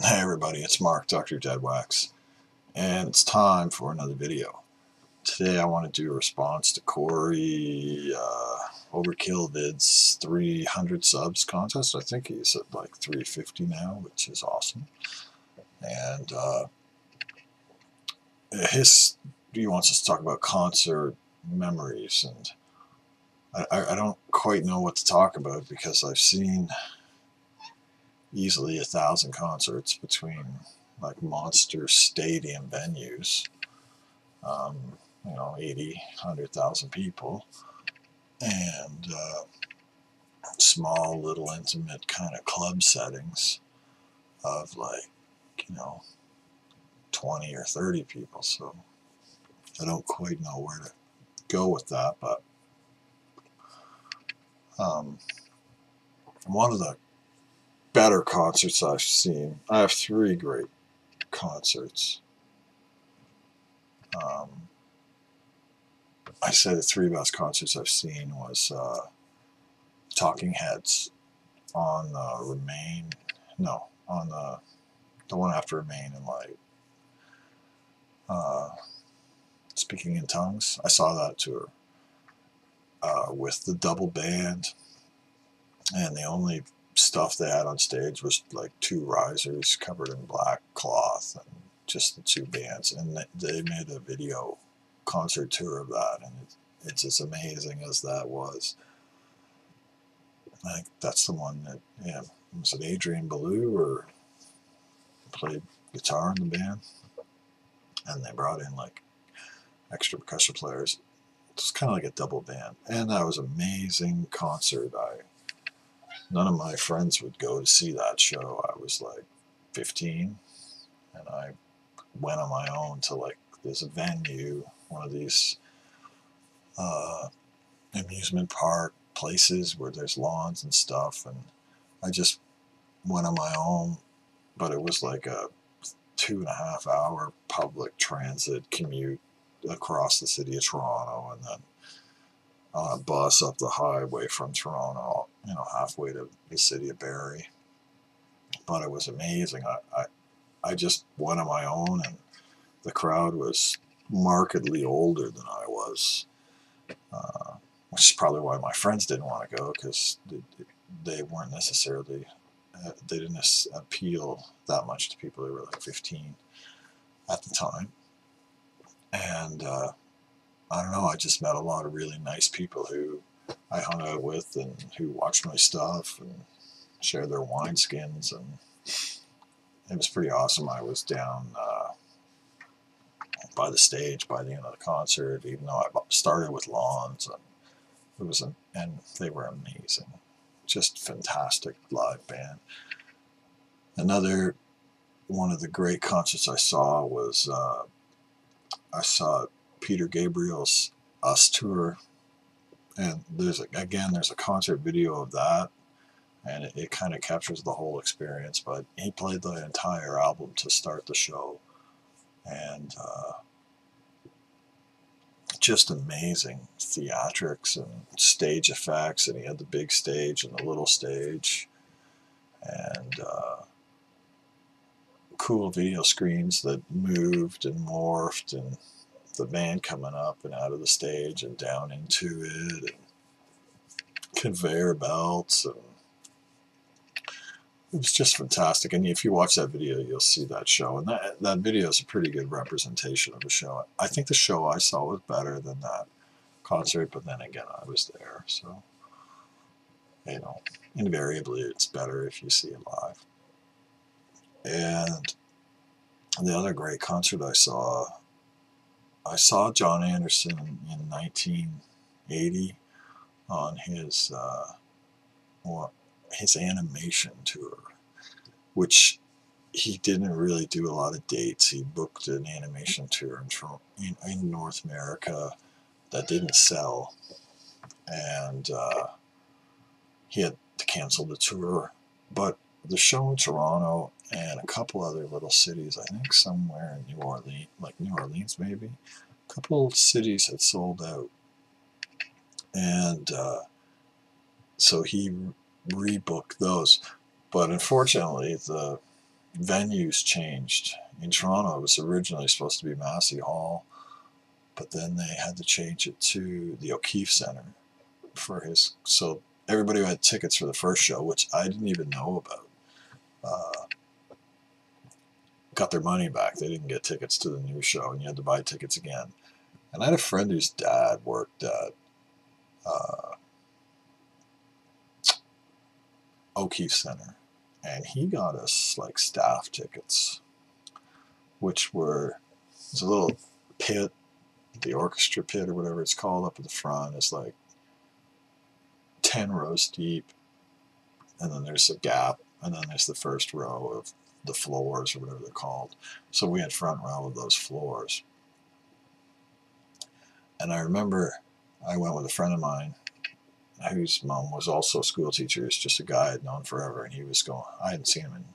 Hey everybody, it's Mark, DoctorDeadwax, and it's time for another video. Today I want to do a response to Corey, overkillvidz 300 subs contest. I think he's at like 350 now, which is awesome. And he wants us to talk about concert memories, and I don't quite know what to talk about because I've seen easily 1,000 concerts between like monster stadium venues, 80, 100,000 people, and small little intimate kind of club settings of like, 20 or 30 people. So I don't quite know where to go with that, but one of the better concerts I've seen, I have 3 great concerts. I say the 3 best concerts I've seen was Talking Heads on Remain, no, on the one after Remain and like Speaking in Tongues. I saw that tour with the double band, and the only stuff they had on stage was like 2 risers covered in black cloth and just the 2 bands, and they made a video concert tour of that, and it's as amazing as that was. I think that's the one that, was it Adrian Belew or played guitar in the band, and they brought in like extra percussion players. It's kind of like a double band, and that was an amazing concert. None of my friends would go to see that show. I was like 15, and I went on my own to like this venue, one of these amusement park places where there's lawns and stuff, and I just went on my own, but it was like a 2.5 hour public transit commute across the city of Toronto, and then on a bus up the highway from Toronto, halfway to the city of Barrie. But it was amazing. I just went on my own, and the crowd was markedly older than I was, which is probably why my friends didn't want to go, because they weren't necessarily, they didn't appeal that much to people who were like 15 at the time. And I don't know, I just met a lot of really nice people who I hung out with and who watched my stuff and shared their wineskins, and it was pretty awesome. I was down by the stage by the end of the concert, even though I started with lawns, and they were amazing. Just fantastic live band. Another one of the great concerts I saw was I saw Peter Gabriel's Us tour, and there's a concert video of that, and it kind of captures the whole experience. But he played the entire album to start the show, and just amazing theatrics and stage effects, and he had the big stage and the little stage, and cool video screens that moved and morphed, and the band coming up and out of the stage and down into it, and conveyor belts, and it was just fantastic. And if you watch that video, you'll see that show, and that video is a pretty good representation of the show. I think the show I saw was better than that concert, but then again, I was there, so invariably it's better if you see it live. And the other great concert I saw John Anderson in 1980 on his animation tour, which he didn't really do a lot of dates. He booked an animation tour in North America that didn't sell, and he had to cancel the tour. But the show in Toronto and a couple other little cities, I think somewhere in New Orleans maybe, a couple of cities had sold out, and so he rebooked those. But unfortunately, the venues changed. In Toronto, it was originally supposed to be Massey Hall, but then they had to change it to the O'Keefe Centre for his. So everybody who had tickets for the first show, which I didn't even know about, got their money back. They didn't get tickets to the new show, and you had to buy tickets again. And I had a friend whose dad worked at O'Keefe Centre, and he got us like staff tickets, which were, it's a little pit, the orchestra pit or whatever it's called, up at the front. It's like 10 rows deep, and then there's a gap, and then there's the first row of the floors or whatever they're called. So we had front row of those floors. And I remember I went with a friend of mine whose mom was also a school teacher. It's just a guy I'd known forever, and he was going, I hadn't seen him in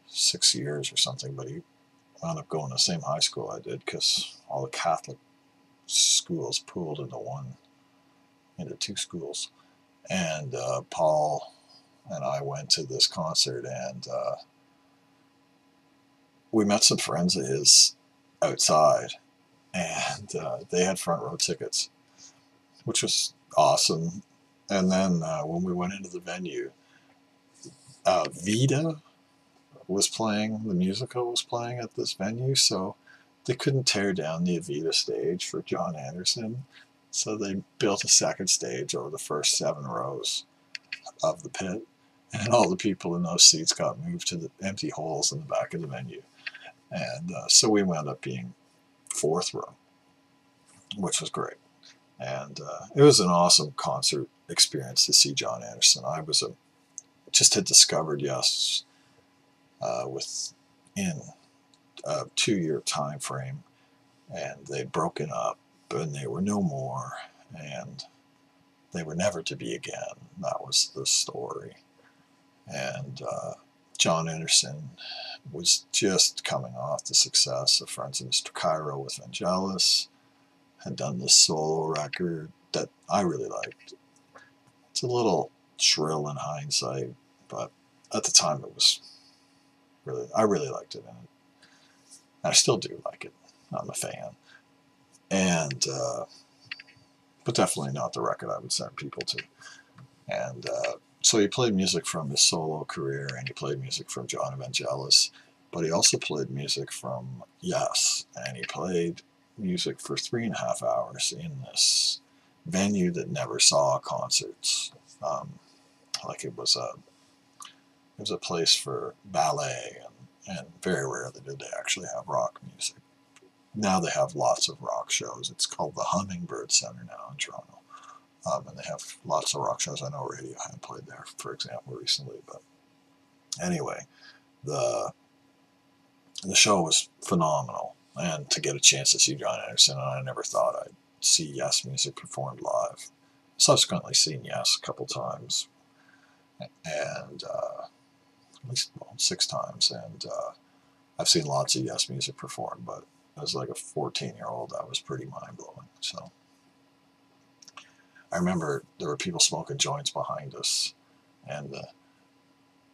6 years or something, but he wound up going to the same high school I did, because all the Catholic schools pooled into two schools. And Paul and I went to this concert, and we met some friends of his outside, and they had front row tickets, which was awesome. And then when we went into the venue, Vida was playing, the musical was playing at this venue, so they couldn't tear down the Evita stage for John Anderson, so they built a second stage over the first 7 rows of the pit, and all the people in those seats got moved to the empty holes in the back of the venue. And so we wound up being 4th row, which was great. And it was an awesome concert experience to see John Anderson. I was just had discovered Yes within a 2-year time frame, and they'd broken up, and they were no more, and they were never to be again. That was the story. And John Anderson was just coming off the success of Friends of Mr. Cairo with Vangelis, had done this solo record that I really liked. It's a little shrill in hindsight, but at the time it was really, I really liked it, and I still do like it. I'm a fan. And but definitely not the record I would send people to. And so he played music from his solo career, and he played music from John Vangelis, but he also played music from Yes, and he played music for 3.5 hours in this venue that never saw concerts. Like it was a place for ballet, and very rarely did they actually have rock music. Now they have lots of rock shows. It's called the Hummingbird Center now in Toronto. And they have lots of rock shows. I know Radiohead played there, for example, recently. But anyway, the show was phenomenal. And to get a chance to see John Anderson, and I never thought I'd see Yes music performed live. Subsequently seen Yes a couple times, and at least 6 times. And I've seen lots of Yes music performed, but as like a 14-year-old, that was pretty mind-blowing. So I remember there were people smoking joints behind us, and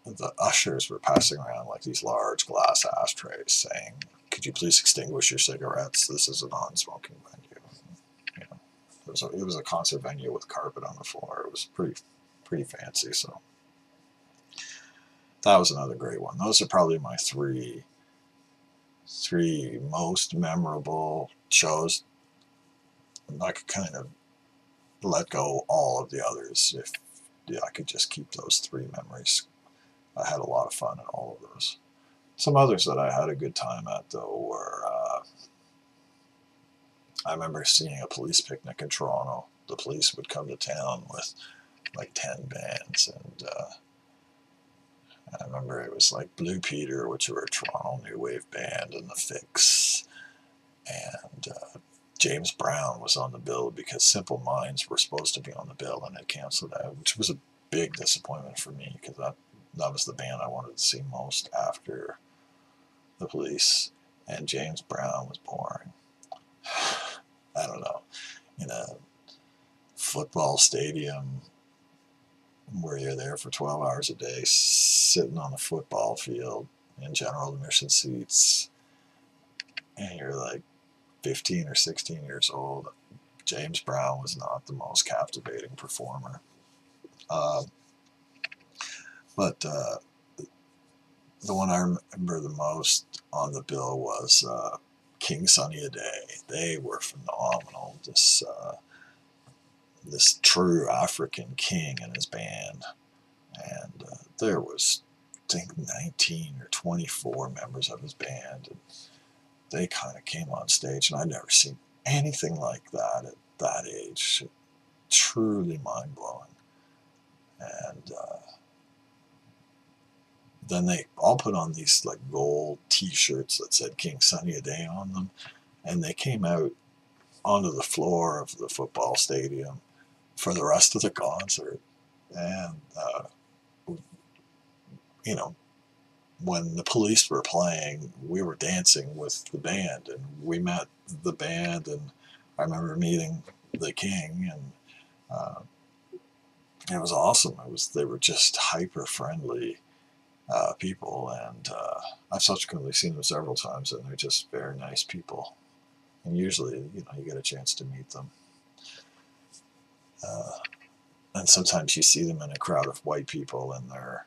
the ushers were passing around like these large glass ashtrays saying, "Could you please extinguish your cigarettes? This is a non-smoking venue." You know, it was a concert venue with carpet on the floor. It was pretty fancy. So that was another great one. Those are probably my three most memorable shows. I could kind of let go all of the others if I could just keep those 3 memories. I had a lot of fun at all of those. Some others that I had a good time at, though, were I remember seeing a police picnic in Toronto. The police would come to town with like 10 bands, and I remember it was like Blue Peter, which were a Toronto new wave band, and The Fix, and James Brown was on the bill because Simple Minds were supposed to be on the bill, and it canceled out, which was a big disappointment for me, because that was the band I wanted to see most after the police, and James Brown was boring. I don't know, in a football stadium where you're there for 12 hours a day, sitting on the football field in general admission seats, and you're like 15 or 16 years old. James Brown was not the most captivating performer. But the one I remember the most on the bill was King Sunny Ade. They were phenomenal. This true African king and his band. And there was, I think, 19 or 24 members of his band. And they kind of came on stage, and I'd never seen anything like that at that age. Truly mind-blowing. And then they all put on these like gold t-shirts that said King Sunny Ade on them, and they came out onto the floor of the football stadium for the rest of the concert. And you know, when the Police were playing, we were dancing with the band, and we met the band, and I remember meeting the king, and it was awesome. They were just hyper friendly people, and I've subsequently seen them several times, and they're just very nice people. And usually, you get a chance to meet them. And sometimes you see them in a crowd of white people, and they're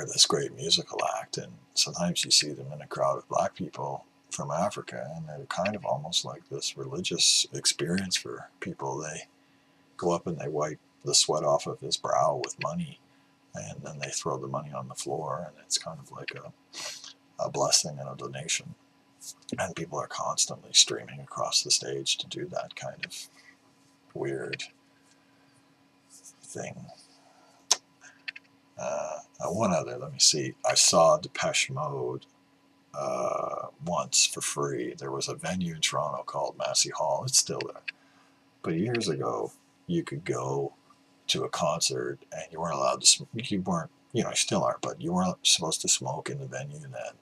this great musical act. And sometimes you see them in a crowd of black people from Africa, and they're kind of almost like this religious experience for people. They go up and they wipe the sweat off of his brow with money, and then they throw the money on the floor, and it's kind of like a blessing and a donation. And people are constantly streaming across the stage to do that kind of weird thing. One other, let me see. I saw Depeche Mode once for free. There was a venue in Toronto called Massey Hall. It's still there. But years ago, you could go to a concert and you weren't allowed to smoke. You weren't, you still aren't, but you weren't supposed to smoke in the venue then.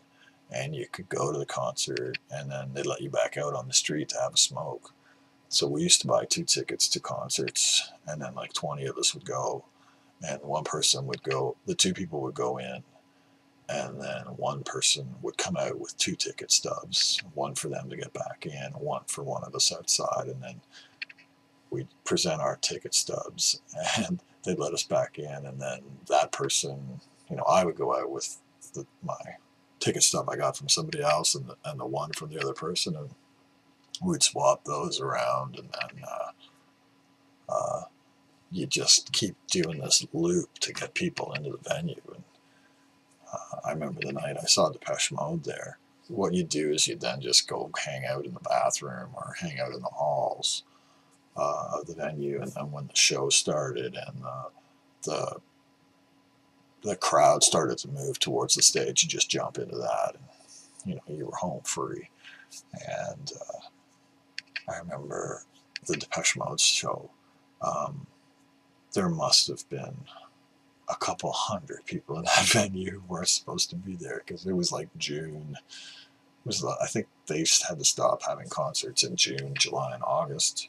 And you could go to the concert, and then they'd let you back out on the street to have a smoke. So we used to buy 2 tickets to concerts, and then like 20 of us would go, and one person would go, the 2 people would go in, and then one person would come out with 2 ticket stubs, one for them to get back in, one for one of us outside, and then we'd present our ticket stubs, and they'd let us back in, and then that person, I would go out with my ticket stub I got from somebody else, and the one from the other person, and we'd swap those around, and then you just keep doing this loop to get people into the venue. And I remember the night I saw Depeche Mode there. What you do is you then just go hang out in the bathroom or hang out in the halls of the venue, and then when the show started and the crowd started to move towards the stage, you just jump into that, and you were home free. And I remember the Depeche Mode show. There must have been a couple hundred people in that venue who weren't supposed to be there, because it was like June. I think they had to stop having concerts in June, July, and August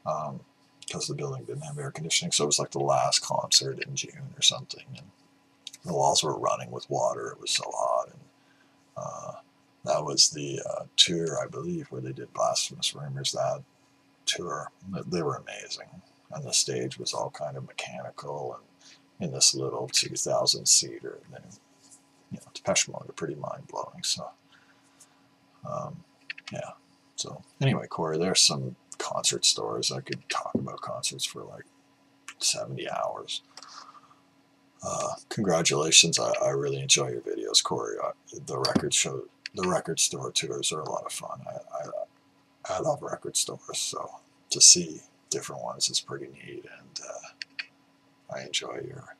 because the building didn't have air conditioning. So it was like the last concert in June or something, and the walls were running with water. It was so hot. And that was the tour, I believe, where they did Blasphemous Rumors. That tour, they were amazing. And the stage was all kind of mechanical and in this little 2,000-seater. And then, Depeche Mode are pretty mind-blowing. So, yeah. So, anyway, Corey, there's some concert stories. I could talk about concerts for like 70 hours. Congratulations. I really enjoy your videos, Corey. The record store tours are a lot of fun. I love record stores, so to see different ones is pretty neat, and I enjoy your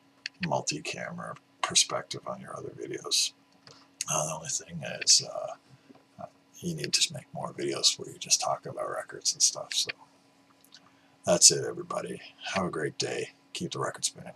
multi-camera perspective on your other videos. The only thing is you need to make more videos where you just talk about records and stuff. So that's it, everybody. Have a great day. Keep the record spinning.